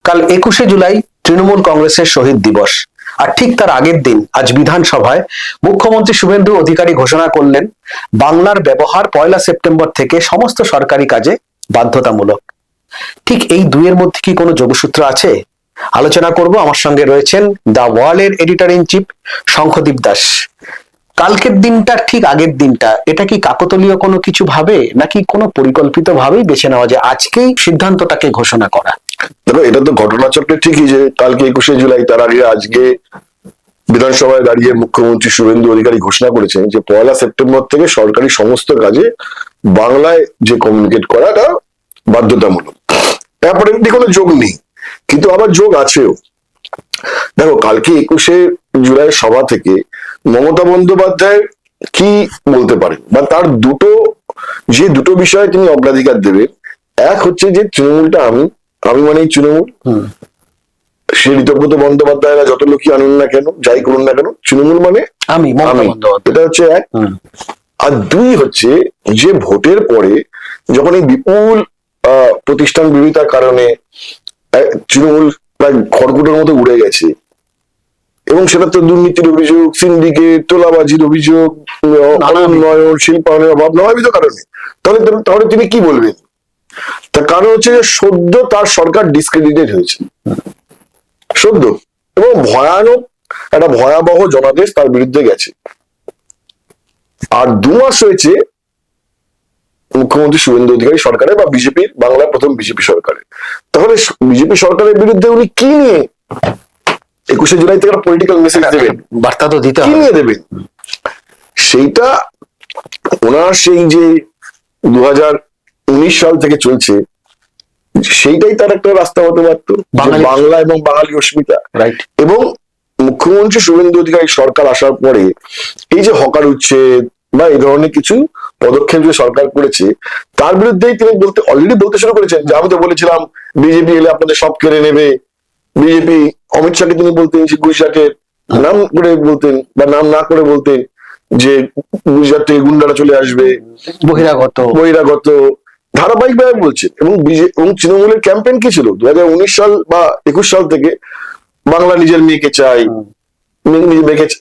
কাল 21শে জুলাই তৃণমূল কংগ্রেসের শহীদ দিবস। আর ঠিক তার আগের দিন আজ বিধানসভায় মুখ্যমন্ত্রী শুভেন্দু অধিকারী ঘোষণা করলেন বাংলার ব্যবহার 1 সেপ্টেম্বর থেকে সমস্ত সরকারি কাজে বাধ্যতামূলক। ঠিক এই দুইয়ের মধ্যে কি কোনো যোগসূত্র আছে? আলোচনা করব। আমার সঙ্গে রয়েছেন দ্য ওয়ার্ল্ড এর editor in chief Shankhadeep Das. কালকের দিনটা ঠিক আগের দিনটা, এটা কি কাকতালীয় কোনো কিছু ভাবে নাকি কোনো পরিকল্পিত ভাবেই বেছে নেওয়া যে আজকেই সিদ্ধান্তটাকে ঘোষণা করা? দেখো, এটা তো ঘটনাচক্রে ঠিকই যে কালকে 21শে জুলাই, তার আগে আজকে বিধানসভায় দাঁড়িয়ে মুখ্যমন্ত্রী শুভেন্দু অধিকারী ঘোষণা করেছেন যে 1 সেপ্টেম্বর থেকে সরকারি সমস্ত কাজে বাংলায় যে কমিউনিকেট করাটা বাধ্যতামূলক। অ্যাপারেন্টলি কোনো যোগ নেই, কিন্তু আবার যোগ আছেও। দেখো, কালকে 21শে জুলাই সভা থেকে মমতা বন্দ্যোপাধ্যায় কি বলতে পারেন, বা তার দুটো বিষয়ে তিনি অগ্রাধিকার দেবেন। এক হচ্ছে যে তৃণমূলটা আমি মানেই তৃণমূল, সে ঋতব্রত বন্দ্যোপাধ্যায়রা যত লোকই আনুন না কেন, যাই করুন না কেন, তৃণমূল মানে আমি। এটা হচ্ছে এক। আর দুই হচ্ছে যে ভোটের পরে যখন এই বিপুল প্রতিষ্ঠান বিরোধিতার কারণে তৃণমূল প্রায় খড়কুটোর মতো উড়ে গেছে, এবং সেটা তো দুর্নীতির অভিযোগ, সিন্ডিকেট, তোলাবাজির অভিযোগ, উন্নয়ন, শিল্পায়নের অভাব, নানাবিধ কারণে, তাহলে তিনি কি বলবেন? তার কারণ হচ্ছে যে সদ্য তার সরকার ডিসক্রেডিটেড হয়েছে, সদ্য, এবং একটা ভয়াবহ জনাদেশ তার বিরুদ্ধে গেছে। আর 2 মাস হয়েছে মুখ্যমন্ত্রী শুভেন্দু অধিকারী সরকারের, বা বিজেপির, বাংলার প্রথম বিজেপি সরকারের। তাহলে বিজেপি সরকারের বিরুদ্ধে উনি কি নিয়ে 21শে জুলাই থেকে পলিটিক্যাল মেসেজ দেবেন, বার্তা তো দিতে কি নিয়ে দেবেন? সেইটা ওনার সেই যে 2019 সাল থেকে চলছে, সেইটাই তার একটা রাস্তা হতে পারত, বাংলা এবং বাঙালি অস্মিতা। এবং মুখ্যমন্ত্রী শুভেন্দু অধিকারী সরকার আসার পরে এই যে হকার উচ্ছেদ বা এই ধরনের কিছু পদক্ষেপ যে সরকার করেছে, তার বিরুদ্ধেই তিনি অলরেডি বলতে শুরু করেছেন যে আমি তো বলেছিলাম বিজেপি এলে আপনাদের সব কেড়ে নেবে। বিজেপি অমিত শাহকে তিনি বলতেন যে গুজরাটের নাম করে বলতেন, বা নাম না করে বলতেন যে গুজরাট থেকে গুন্ডারা চলে আসবে, বহিরাগত ধারাবাহিকভাবে বলছেন। এবং তৃণমূলের ক্যাম্পেইন কি ছিল 2019 সাল বা 21 সাল থেকে? বাংলা নিজের মেয়েকে চাই,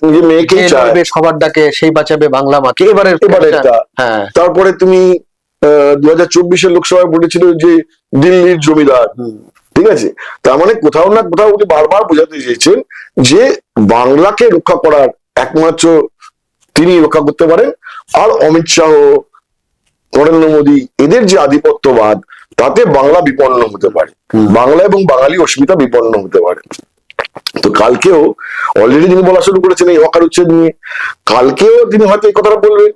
নিজের মেয়েকে চাই, সবার ডাকে সেই বাঁচাবে বাংলা মাকে। এবারে তারপরে তুমি 2024 লোকসভায় বলেছিল যে দিল্লির জমিদার। ঠিক আছে, তার মানে কোথাও না কোথাও উনি বারবার বোঝাতে চেয়েছেন যে বাংলাকে রক্ষা করার একমাত্র তিনি রক্ষা করতে পারেন। আর অমিত শাহ, নরেন্দ্র মোদী, এদের যে আধিপত্যবাদ, তাতে বাংলা বিপন্ন হতে পারে, বাংলা এবং বাঙালি অস্মিতা বিপন্ন হতে পারে। তো কালকেও অলরেডি তিনি বলা শুরু করেছেন এই হকার উচ্ছেদ নিয়ে। কালকেও তিনি হয়তো এই কথাটা বলবেন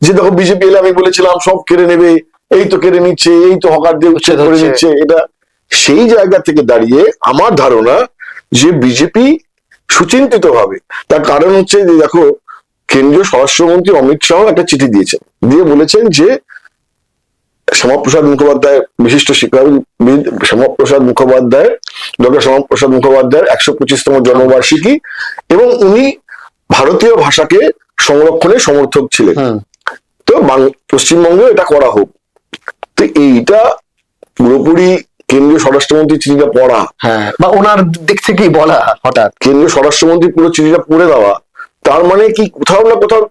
যে দেখো বিজেপি এলে আমি বলেছিলাম সব কেড়ে নেবে, এই তো কেড়ে নিচ্ছে, এই তো হকার দিয়ে উচ্ছেদ করে নিচ্ছে। এটা সেই জায়গা থেকে দাঁড়িয়ে আমার ধারণা যে বিজেপি সুচিন্তিত ভাবে, তার কারণ হচ্ছে যে দেখো, কেন্দ্রীয় স্বরাষ্ট্রমন্ত্রী অমিত শাহ একটা চিঠি দিয়েছেন, দিয়ে বলেছেন যে শ্যামাপ্রসাদ মুখোপাধ্যায়, বিশিষ্ট শিক্ষাবিদ শ্যামাপ্রসাদ মুখোপাধ্যায়, ডক্টর শ্যামাপ্রসাদ মুখোপাধ্যায়ের 125তম জন্মবার্ষিকী, এবং উনি ভারতীয় ভাষাকে সংরক্ষণের সমর্থক ছিলেন। তো পশ্চিমবঙ্গে এটা করা হোক। তো এইটা পুরোপুরি কেন্দ্রীয় স্বরাষ্ট্রমন্ত্রী চিঠিটা পড়া, বা ওনার দিক থেকেই বলা, হঠাৎ কেন্দ্রীয় স্বরাষ্ট্রমন্ত্রী পুরো চিঠিটা পড়ে দেওয়া, তার মানে কি কোথাও না কোথাও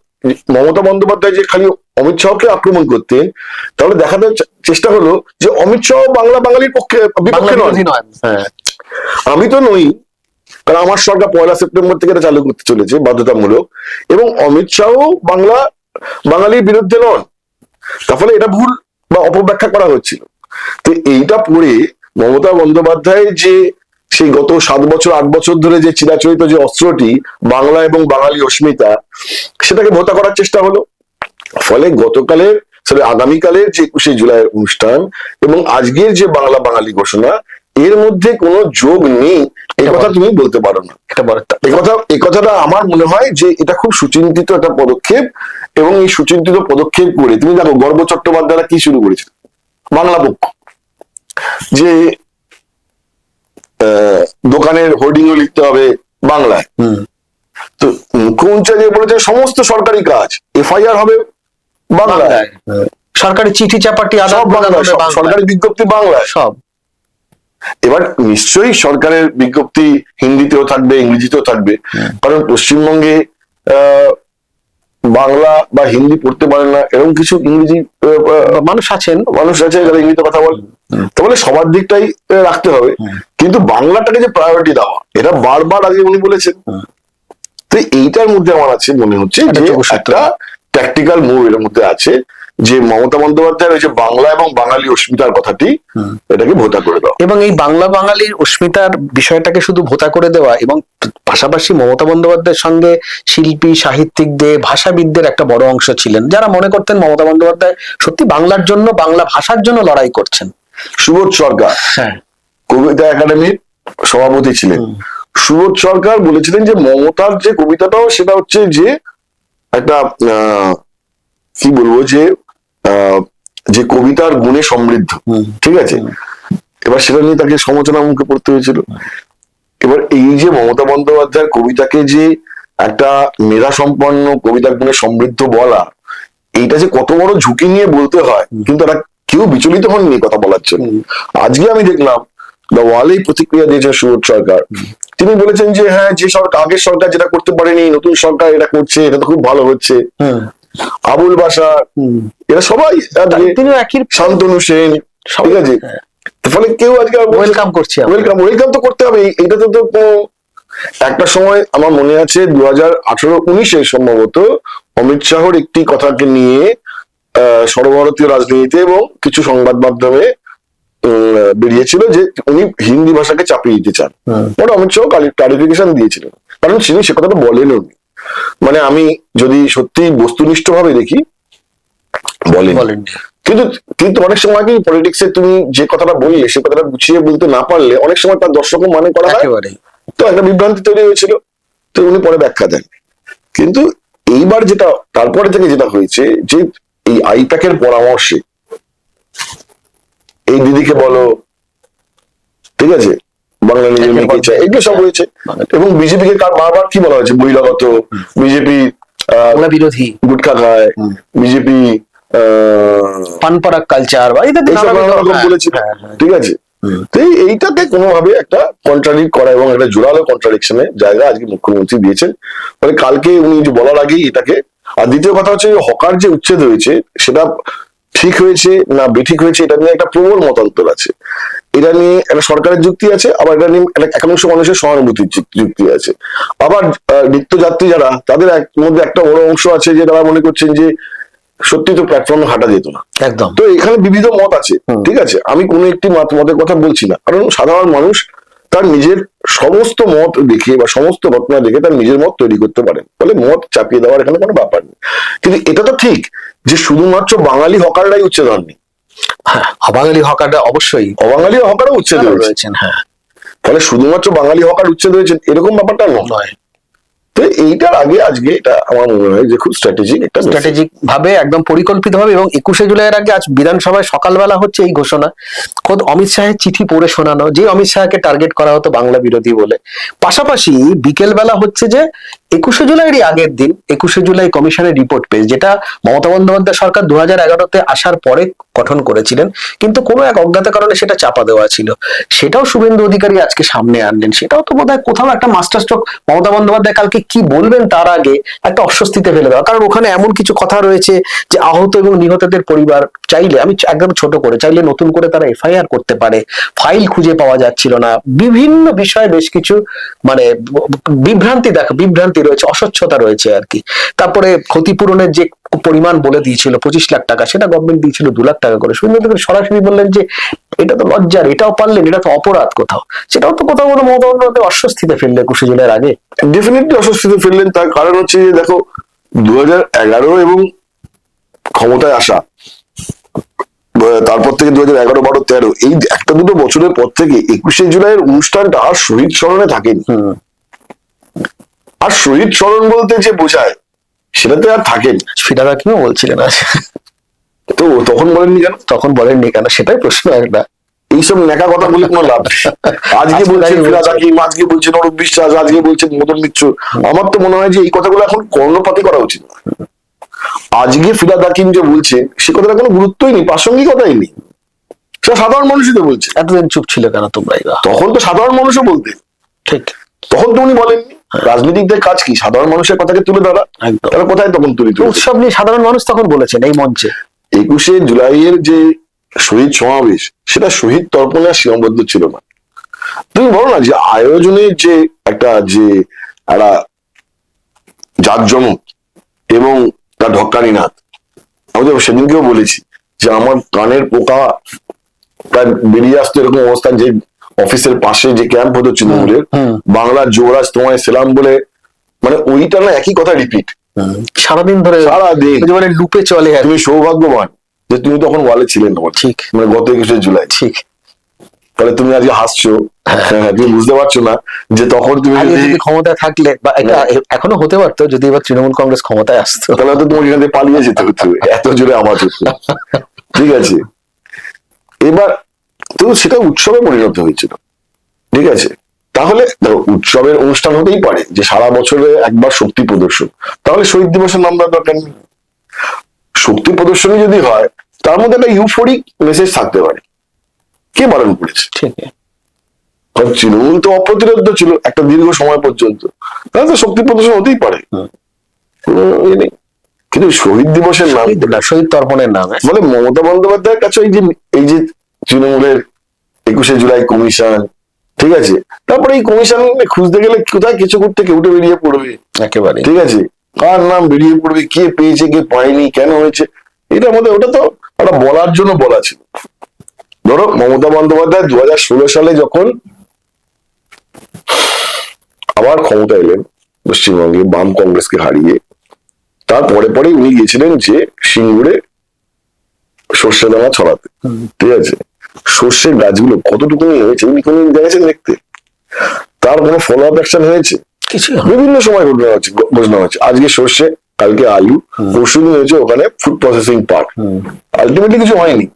মমতা বন্দ্যোপাধ্যায় যে খালি অমিত শাহকে আক্রমণ করতেন, তাহলে দেখাতে চেষ্টা হলো যে অমিত শাহ বাংলা বাঙালির পক্ষে, বিপক্ষে নয়। আমি তো নই, কারণ আমার সরকার 1 সেপ্টেম্বর থেকে এটা চালু করতে চলেছে বাধ্যতামূলক, এবং অমিত শাহ বাঙালির বিরুদ্ধে নন। তার ফলে এটা ভুল বা অপব্যাখ্যা করা হচ্ছিল। তো এইটা পড়ে মমতা বন্দ্যোপাধ্যায় যে সেই গত 7 বছর 8 বছর ধরে যে চিরাচরিত যে অস্ত্রটি বাংলা এবং বাঙালি অস্মিতা, সেটাকে ভোতা করার চেষ্টা হলো। ফলে আগামীকালের যে 21শে জুলাই অনুষ্ঠান এবং আজকের যে বাংলা বাঙালি ঘোষণা, এর মধ্যে কোনো যোগ নেই, এই কথা তুমি বলতে পারো না। এই কথাটা আমার মনে হয় যে এটা খুব সুচিন্তিত একটা পদক্ষেপ। এবং এই সুচিন্তিত পদক্ষেপ করে তুমি দেখো, গর্ব চট্টোপাধ্যায়রা কি শুরু করেছে, বাংলা পক্ষ, যে দোকানের হোর্ডিংও লিখতে হবে বাংলায়। তো মুখ্যমন্ত্রী বলেছে সমস্ত সরকারি কাজ এফআইআর হবে বাংলায়, সরকারি চিঠি চাপাটি সরকারি বিজ্ঞপ্তি বাংলায়, সব। এবার নিশ্চয়ই সরকারের বিজ্ঞপ্তি হিন্দিতেও থাকবে, ইংরেজিতেও থাকবে, কারণ পশ্চিমবঙ্গে বাংলা বা হিন্দি পড়তে পারে না এরকম কিছু ইংরেজি মানুষ আছেন যারা ইংরেজিতে কথা বলে, তাহলে সবার দিকটাই রাখতে হবে, কিন্তু বাংলাটাকে যে প্রায়োরিটি দেওয়া, এটা বারবার আগে উনি বলেছেন। তো এইটার মধ্যে আমার আছে মনে হচ্ছে যে একটা ট্যাকটিক্যাল মুভ এর মধ্যে আছে, যে মমতা বন্দ্যোপাধ্যায়ের ওই যে বাংলা এবং বাঙালি অস্মিতার কথাটি, এটাকে ভোতা করে দাও। এবং এই বাংলা বাঙালির অস্মিতার বিষয়টাকে শুধু ভোতা করে দেওয়া, এবং পাশাপাশি মমতা বন্দ্যোপাধ্যায়ের সঙ্গে শিল্পী, সাহিত্যিকদের, ভাষাবিদদের একটা বড় অংশ ছিলেন যারা মনে করতেন মমতা বন্দ্যোপাধ্যায় সত্যি বাংলার জন্য, বাংলা ভাষার জন্য লড়াই করছেন। সুবোধ সরকার কবিতা একাডেমির সভাপতি ছিলেন। সুবোধ সরকার বলেছিলেন যে মমতার যে কবিতাটাও সেটা হচ্ছে যে একটা কি বলবো, যে কবিতার গুণে সমৃদ্ধ, ঠিক আছে। এবার সেটা নিয়ে তাকে সমালোচনার মুখে পড়তে হয়েছিল। এবার এই যে মমতা বন্দ্যোপাধ্যায়ের কবিতাকে যে একটা মেধা সম্পন্ন, কবিতার গুণে সমৃদ্ধ বলা, এইটা যে কত বড় ঝুঁকি নিয়ে বলতে হয়, কিন্তু তারা কেউ বিচলিত হননি কথা বলার জন্য। আজকে আমি দেখলাম দ্য ওয়ালেই প্রতিক্রিয়া দিয়েছেন সুবোধ সরকার। তিনি বলেছেন যে হ্যাঁ, যে সরকার, আগের সরকার যেটা করতে পারেনি নতুন সরকার এটা করছে, এটা তো খুব ভালো হচ্ছে। আবুল বাশার, এরা সবাই, শান্তনু সেন, ঠিক আছে। ফলে কেউ আজকে ওয়েলকাম করছে, ওয়েলকাম তো করতে হবে। এটা তো একটা সময় আমার মনে আছে 2018-19 সম্ভবত অমিত শাহর একটি কথাকে নিয়ে সর্বভারতীয় রাজনীতিতে এবং কিছু সংবাদ মাধ্যমে বেরিয়েছিল যে উনি হিন্দি ভাষাকে চাপিয়ে দিতে চান। ওটা অমিত শাহ ক্লারিফিকেশন দিয়েছিলেন, কারণ তিনি সে কথাটা বলেনও। মানে আমি যদি সত্যি বস্তুনিষ্ঠ ভাবে দেখি, বলেন। কিন্তু অনেক সময় কি পলিটিক্সে তুমি যে কথাটা বললে সে কথাটা গুছিয়ে বলতে না পারলে অনেক সময় তার দর্শকও মানে করা হয়, তো একটা বিভ্রান্তি তৈরি হয়েছিল। তো উনি পরে ব্যাখ্যা দেন। কিন্তু এইবার যেটা তারপরে থেকে যেটা হয়েছে, যে এই আইপ্যাকের পরামর্শে এই দিদিকে বলো, ঠিক আছে, বাংলা নিজের মেয়েকে চাই, এগুলো সব হয়েছে। এবং বিজেপিকে বারবার কি বলা হয়েছে, বহিরাগত, বিজেপি বাংলা বিরোধী, গুটখা খায়, বিজেপি পানপরাগ কালচার বলেছিল, ঠিক আছে। তো এইটাকে কোনোভাবে একটা কন্ট্রাডিক্ট করা এবং একটা জোরালো কন্ট্রাডিকশনের জায়গা আজকে মুখ্যমন্ত্রী দিয়েছেন। মানে কালকে উনি বলার আগেই এটাকে। আর দ্বিতীয় কথা হচ্ছে হকার যে উচ্ছেদ হয়েছে সেটা ঠিক হয়েছে না বেঠিক হয়েছে, এটা নিয়ে একটা প্রবল মতান্তর আছে। এটা নিয়ে একটা সরকারের যুক্তি আছে, আবার এটা নিয়ে একাংশ মানুষের সহানুভূতির যুক্তি আছে। আবার নিত্যযাত্রী যারা, তাদের মধ্যে একটা বড় অংশ আছে যে তারা মনে করছেন যে সত্যি তো প্ল্যাটফর্মে হাঁটা যেত না, একদম। তো এখানে বিবিধ মত আছে, ঠিক আছে। আমি কোনো একটি মতের কথা বলছি না, কারণ সাধারণ মানুষ তার নিজের সমস্ত মত দেখে বা সমস্ত ঘটনা দেখে তার নিজের মত তৈরি করতে পারেন, ফলে মত চাপিয়ে দেওয়ার এখানে কোনো ব্যাপার নেই। কিন্তু এটা তো ঠিক যে শুধুমাত্র বাঙালি হকাররাই উচ্ছেদ হননি, অবাঙালি হকাররা অবশ্যই, অবাঙালি হকারও উচ্ছেদ হয়েছেন। হ্যাঁ, ফলে শুধুমাত্র বাঙালি হকার উচ্ছেদ হয়েছেন এরকম ব্যাপারটা নয়। তো এইটার আগে আজকে এটা আমার মনে হয় যে খুব স্ট্র্যাটেজিক ভাবে, একদম পরিকল্পিত ভাবে। এবং 21শে জুলাইয়ের আগে আজ বিধানসভায় সকালবেলা হচ্ছে এই ঘোষণা, খোদ অমিত শাহের চিঠি পড়ে শোনানো, যে অমিত শাহকে টার্গেট করা হতো বাংলা বিরোধী বলে। পাশাপাশি বিকেল বেলা হচ্ছে যে 21শে জুলাইয়েরই আগের দিন 21শে জুলাই কমিশনের রিপোর্ট পেশ, যেটা মমতা বন্দ্যোপাধ্যায় সরকার 2011-তে আসার পরে গঠন করেছিলেন, কিন্তু কোনো এক অজ্ঞাত কারণে সেটা চাপা দেওয়া ছিল। সেটাও শুভেন্দু অধিকারী আজকে সামনে আনলেন। সেটাও তো বোধহয় কোথাও একটা মাস্টার স্ট্রোক। মমতা বন্দ্যোপাধ্যায় কালকে কি বলবেন তার আগে একটা অস্বস্তিতে ফেলে দেওয়া, কারণ ওখানে এমন কিছু কথা রয়েছে যে আহত এবং নিহতদের পরিবার চাইলে, আমি একদম ছোট করে চাইলে নতুন করে তারা এফআইআর করতে পারে, ফাইল খুঁজে পাওয়া যাচ্ছিল না, বিভিন্ন বিষয়ে বেশ কিছু মানে বিভ্রান্তি রয়েছে, অস্বচ্ছতা রয়েছে আর কি। তারপরে ক্ষতিপূরণের যে পরিমাণ বলে দিয়েছিল 25 লাখ টাকা, সেটা গভর্নমেন্ট দিয়েছিল 2 লাখ টাকা করে। শুভেন্দু সরাসরি বললেন যে এটা তো লজ্জার, এটাও পারলেন, এটা তো অপরাধ কোথাও। সেটাও তো কোথাও কোনো মমতা বন্দ্যোপাধ্যায় অস্বস্তিতে ফেললে 21শে জুলাইয়ের আগে, ডেফিনেটলি অস্বস্তিতে ফেললেন। তার কারণ হচ্ছে যে দেখো 2011 এবং ক্ষমতায় আসা, তারপর থেকে 2011, 12, 13 এই একটা দুটো বছরের পর থেকে 21শে জুলাইয়ের অনুষ্ঠানটা আর শহীদ স্মরণে থাকেনি। আর শহীদ স্মরণ বলতে যে বোঝায় সেটাতে আর থাকেনি। ফিরাদ হাকিমও বলছিলেন তো তখন বলেননি কেন সেটাই প্রশ্ন একটা। এইসব নেকা কথা বলে কোনো লাভ। আজকে বলছেন ফিরাদ হাকিম, আজকে বলছেন অরূপ বিশ্বাস, আজকে বলছেন মদন মিত্র। আমার তো মনে হয় যে এই কথাগুলো এখন কর্ণপাতি করা উচিত। আজকে ফিরাদ হাকিম যে বলছেন সে কথাটা কোনো গুরুত্বই নেই, প্রাসঙ্গিকতাই নেই। সেটা সাধারণ মানুষই তো বলছে। এতদিন চুপ ছিল কেন তোমরা? তখন তো সাধারণ মানুষও বলতেন, ঠিক, তখন তো উনি বলেননি। রাজনীতিকদের কাজ কি? সাধারণ মানুষের কথাকে তুলে ধরা। একদম। তাহলে কোথায় তখন তুলে উৎসব নিয়ে সাধারণ মানুষ তখন বলেছেন এই মঞ্চে। 21শে জুলাইয়ের যে শহীদ সমাবেশ, সেটা শহীদ তর্পণে সীমাবদ্ধ ছিল না। তুমি বলো না যে আয়োজনের যে একটা জাঁকজমক এবং তার ঢক্কানি নাথ, আমি তো সেদিনকেও বলেছি যে আমার কানের পোকা প্রায় বেরিয়ে আসতো এরকম অবস্থা, যে অফিসের পাশে যে ক্যাম্প হতো তৃণমূলের, বাংলার যুবরাজ তোমায় সেলাম বলে, মানে ওইটা না একই কথা রিপিট সারাদিন ধরে, সারাদিন মানে লুপে চলে। তুমি সৌভাগ্যবান যে তুমি তখন ওয়ালে ছিলেন না, ঠিক, মানে গত 21শে জুলাই। ঠিক, তাহলে তুমি আজকে হাসছো, তুমি বুঝতে পারছো না যে তখন তুমি যদি ক্ষমতায় থাকলে, বা এটা এখনো হতে পারতো যদি এবার তৃণমূল কংগ্রেস ক্ষমতায় আসতো, তাহলে তো তোমাকে এখান থেকে পালিয়ে যেতে হতো, এত জোরে আওয়াজ হতো। ঠিক আছে, এবার তো সেটা উৎসবে পরিণত হয়েছিল। ঠিক আছে, তাহলে উৎসবের অনুষ্ঠান হতেই পারে যে সারা বছরে একবার শক্তি প্রদর্শন, তাহলে শহীদ দিবসের নাম দেওয়ার দরকার নেই। শক্তি প্রদর্শনী যদি হয় তার মধ্যে একটা ইউফোরিক মেসেজ থাকতে পারে। কে বারণ করেছে? ঠিক, কারণ তৃণমূল তো অপ্রতিরোধ্য ছিল একটা দীর্ঘ সময় পর্যন্ত, তাহলে তো শক্তি প্রদর্শন হতেই পারে, কোনো ইয়ে নেই। কিন্তু শহীদ দিবসের নাম, শহীদ তর্পণের নামে বলে মমতা বন্দ্যোপাধ্যায়ের কাছে এই যে তৃণমূলের 21শে জুলাই কমিশন, ঠিক আছে, তারপরে এই কমিশন খুঁজতে গেলে কোথায় কিছু করতে কেউ উঠে বেরিয়ে পড়বে একেবারে। ঠিক আছে, কার নাম বেরিয়ে পড়বে, কে পেয়েছে কে পায়নি, কেন হয়েছে, এটার মধ্যে ওটা তো একটা বলার জন্য বলা ছিল। ধরো মমতা বন্দ্যোপাধ্যায় 2016 সালে যখন আবার ক্ষমতা এলেন পশ্চিমবঙ্গে বাম কংগ্রেসকে হারিয়ে, তারপরে পরে উনি গিয়েছিলেন যে সিঙ্গুরে সর্ষে দানা ছড়াতে। ঠিক আছে, সর্ষের গাছগুলো কতটুকু হয়েছে উনি কোন গেছেন দেখতে? তার কোনো ফলো আপ অ্যাকশন হয়েছে? বিভিন্ন সময় ঘোষণা হচ্ছে, আজকে সর্ষে, কালকে আলু, পরশুদিন হয়েছে ওখানে ফুড প্রসেসিং পার্ক, আলটিমেটলি কিছু হয়নি।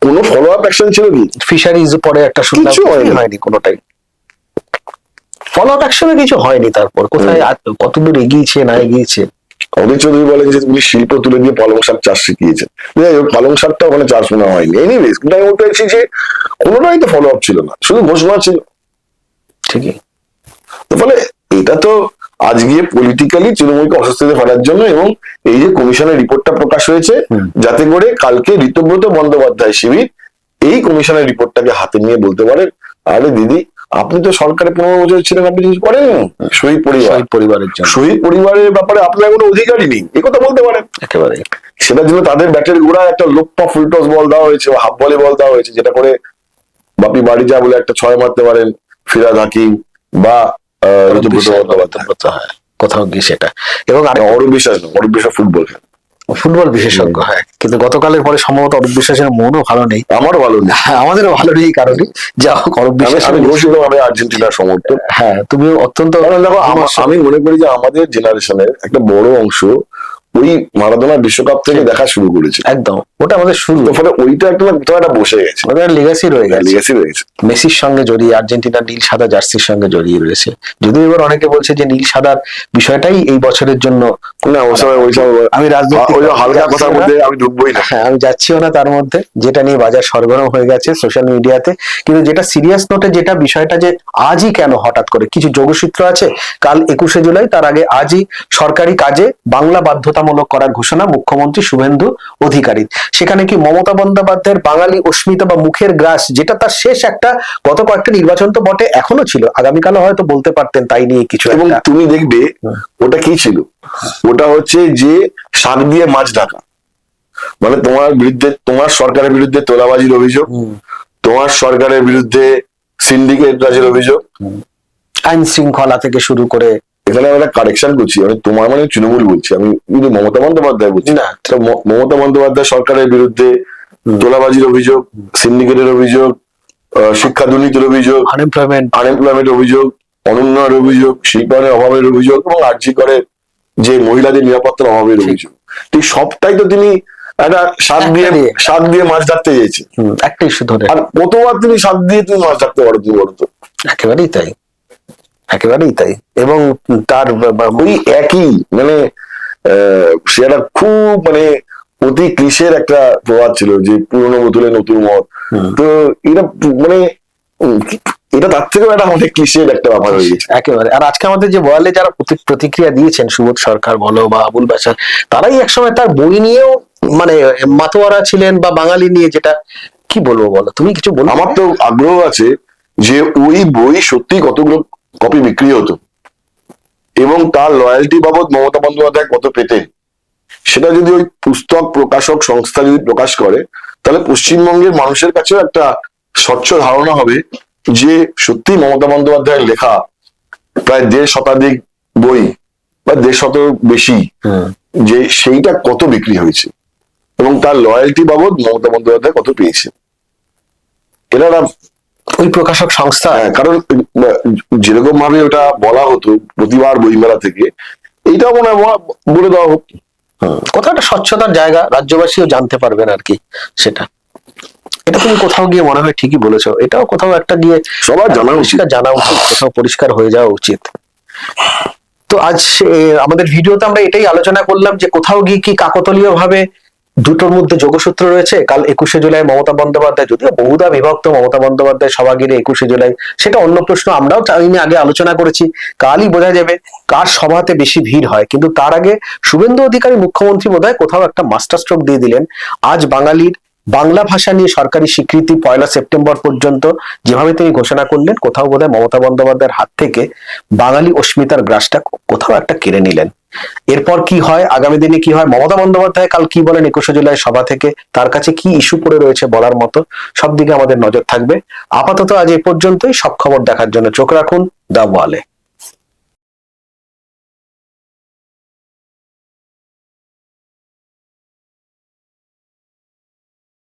কোনো ফলো আপ অ্যাকশন ছিল কি? ফিশারিজ পরে একটা কিছু হয়নি কোনোটাই, ফলো আপ অ্যাকশনে কিছু হয়নি। তারপর কোথায় কতদূর এগিয়েছে না এগিয়েছে? অধীর চৌধুরী বলেন যে উনি শিল্প তুলে দিয়ে পালং শাক চাষ শিখিয়েছেন, পালং শাকটা ওখানে চাষ মনে হয়নি। এনিওয়েজ, কিন্তু আমি বলতে চাইছি যে কোনোটাই তো ফলো আপ ছিল না, শুধু ঘোষণা ছিল। ঠিকই, ফলে এটা তো আজকে পলিটিক্যালি তৃণমূলকে অস্বস্তিতে ফেলার জন্য, এবং এই যে কমিশনের রিপোর্টটা প্রকাশ হয়েছে যাতে করে কালকে ঋতব্রত বন্দ্যোপাধ্যায় শিবির এই কমিশনের রিপোর্টটাকে হাতে নিয়ে বলতে পারেন, আরে দিদি আপনি তো সরকারে 15 বছর ছিলেন, আপনি কিছু করেন শহীদ পরিবারের ব্যাপারে আপনার কোনো অধিকারই নেই, এই কথা বলতে পারেন একেবারে। সেটার জন্য তাদের ব্যাটের গোড়ায় একটা লোকপা ফুলটস বল দেওয়া হয়েছে, হাফ বলে বল দেওয়া হয়েছে, যেটা করে বাপি বাড়ি যা বলে একটা 6 মারতে পারেন ফিরাদ হাকিম বা কোথাও গিয়ে সেটা। এবং অরূপ বিশ্বাস ফুটবল বিশেষজ্ঞ, হ্যাঁ, কিন্তু গতকালের পরে সম্ভবত অরূপ বিশ্বাসের মনও ভালো নেই, আমারও ভালো নেই, আমাদেরও ভালো নেই, কারণে যা হোক অরূপ বিশ্বাস, আমি ঘোষিতভাবে আর্জেন্টিনার সমর্থক। হ্যাঁ, তুমিও অত্যন্ত। আমি মনে করি যে আমাদের জেনারেশনের একটা বড় অংশ ওই মারাদোনা বিশ্বকাপ থেকে দেখা শুরু করেছে, একদম ওটা আমাদের শুরু, ফলে ওইটা একটা কোথাও একটা বসে গেছে, লেগাসি রয়েছে, মেসির সঙ্গে জড়িয়ে, আর্জেন্টিনার নীল সাদা জার্সির সঙ্গে জড়িয়ে রয়েছে। যদিও এবার অনেকে বলছে যে নীল সাদার বিষয়টাই এই বছরের জন্য না, আমি হালকা কথার মধ্যে আমি ঢুকবোই না, আমি যাচ্ছিও না তার মধ্যে, যেটা নিয়ে বাজার সরগরম হয়ে গেছে সোশ্যাল মিডিয়াতে। কিন্তু যেটা সিরিয়াস নোটে, যেটা বিষয়টা যে আজই কেন হঠাৎ করে, কিছু যোগসূত্র আছে। কাল 21শে জুলাই, তার আগে আজই সরকারি কাজে বাংলা বাধ্যতামূলক করার ঘোষণা মুখ্যমন্ত্রী শুভেন্দু অধিকারী। সেখানে কি মমতা বন্দ্যোপাধ্যায়ের বাঙালি অস্মিতা বা মুখের গ্রাস, যেটা তার শেষ একটা, গত কয়েকটা নির্বাচন তো বটে, এখনো ছিল, আগামীকালও হয়তো বলতে পারতেন তাই নিয়ে কিছু। এবং তুমি দেখবে ওটা কি ছিল, ওটা হচ্ছে যে শাক দিয়ে মাছ ঢাকা, মানে তোমার বিরুদ্ধে, তোমার সরকারের বিরুদ্ধে তোলাবাজির অভিযোগ, তোমার সরকারের বিরুদ্ধে সিন্ডিকেট রাজের অভিযোগ, আইন শৃঙ্খলা থেকে শুরু করে। এখানে আমরা কারেকশন করছি, আমি তোমার মানে তৃণমূল বলছি, আমি কিন্তু মমতা বন্দ্যোপাধ্যায় বলছি না। মমতা বন্দ্যোপাধ্যায় সরকারের বিরুদ্ধে তোলাবাজির অভিযোগ, সিন্ডিকেটের অভিযোগ, শিক্ষা দুর্নীতির অভিযোগ, আনএমপ্লয়মেন্ট অভিযোগ, অনুন্নয়নের অভিযোগ, শিল্পায়নের অভাবের অভিযোগ, এবং আর্জি করে যে মহিলাদের নিরাপত্তার অভাবের অভিযোগ, ঠিক সবটাই তো তিনি একটা শাক দিয়ে মাছ ধরতে চেয়েছে, একটাই শুধু। আর কতবার তুমি শাক দিয়ে তুমি মাছ ধরতে পারো, তুমি বলো তো? একেবারেই তাই, একেবারেই তাই। এবং তার ওই একই, মানে সে একটা খুব মানে অতি ক্লিশের একটা প্রবাদ ছিল যে পুরনো বোতলে নতুন মদ, তো এটা মানে এটা তার থেকেও একটা আমাদের ক্লিশের একটা ব্যাপার হয়ে গেছে। একেবারে। আর আজকে আমাদের যে বয়ালে যারা প্রতিক্রিয়া দিয়েছেন, সুবোধ সরকার বলো বা আবুল বাশার, তারাই একসময় তার বই নিয়েও মানে মাতোয়ারা ছিলেন, বা বাঙালি নিয়ে, যেটা কি বলবো বলো, তুমি কিছু বলো। আমার তো আগ্রহ আছে যে ওই বই সত্যি কতগুলো কপি বিক্রি হতো এবং তার লয়্যালটি বাবদ মমতা বন্দ্যোপাধ্যায় কত পেতেন, সেটা যদি ওই পুস্তক প্রকাশক সংস্থা যদি প্রকাশ করে, তাহলে পশ্চিমবঙ্গের মানুষের কাছেও একটা স্বচ্ছ ধারণা হবে যে সত্যি মমতা বন্দ্যোপাধ্যায়ের লেখা প্রায় 1.5 শতাধিক বই বা 1.5 শত বেশি, যে সেইটা কত বিক্রি হয়েছে এবং তার লয়্যালটি বাবদ মমতা বন্দ্যোপাধ্যায় কত পেয়েছে। এটা ওই প্রকাশক সংস্থা, কারণ যেরকম ভাবে ওটা বলা হতো প্রতিবার বইমেলা থেকে, এইটাও মনে হয় বলে দেওয়া হোক। কোথাও একটা স্বচ্ছতার জায়গা, রাজ্যবাসীও জানতে পারবেন আর কি সেটা। এটা তুমি কোথাও গিয়ে মনে হয় ঠিকই বলেছো, এটাও কোথাও একটা গিয়ে সবার জানা উচিত, কোথাও পরিষ্কার হয়ে যাওয়া উচিত। তো আজ আমাদের ভিডিওতে আমরা এটাই আলোচনা করলাম যে কোথাও গিয়ে কি কাকতালীয় ভাবে দুটোর মধ্যে যোগসূত্র রয়েছে। কাল 21শে জুলাই মমতা বন্দ্যোপাধ্যায়, যদিও বহুদা বিভক্ত মমতা বন্দ্যোপাধ্যায় সভাগিরে 21শে জুলাই, সেটা অন্য প্রশ্ন, আমরাও নিয়ে আগে আলোচনা করেছি। কালই বোঝা যাবে কার সভাতে বেশি ভিড় হয়। কিন্তু তার আগে শুভেন্দু অধিকারী মুখ্যমন্ত্রী বোধহয় কোথাও একটা মাস্টার স্ট্রোক দিয়ে দিলেন। আজ বাঙালির বাংলা ভাষা নিয়ে সরকারি স্বীকৃতি 1 সেপ্টেম্বর পর্যন্ত যেভাবে তিনি ঘোষণা করলেন, কোথাও বোধহয় মমতা বন্দ্যোপাধ্যায়ের হাত থেকে বাঙালি অস্মিতার গ্রাসটা কোথাও একটা কেড়ে নিলেন। এরপর কি হয়, আগামী দিনে কি হয়, মমতা বন্দ্যোপাধ্যায় কাল কি বলেন 21শে জুলাই সভা থেকে, তার কাছে কি ইস্যু পড়ে রয়েছে বলার মতো, সব দিকে আমাদের নজর থাকবে। আপাতত আজ এ পর্যন্তই। সব খবর দেখার জন্য চোখ রাখুন দ্য ওয়ালে।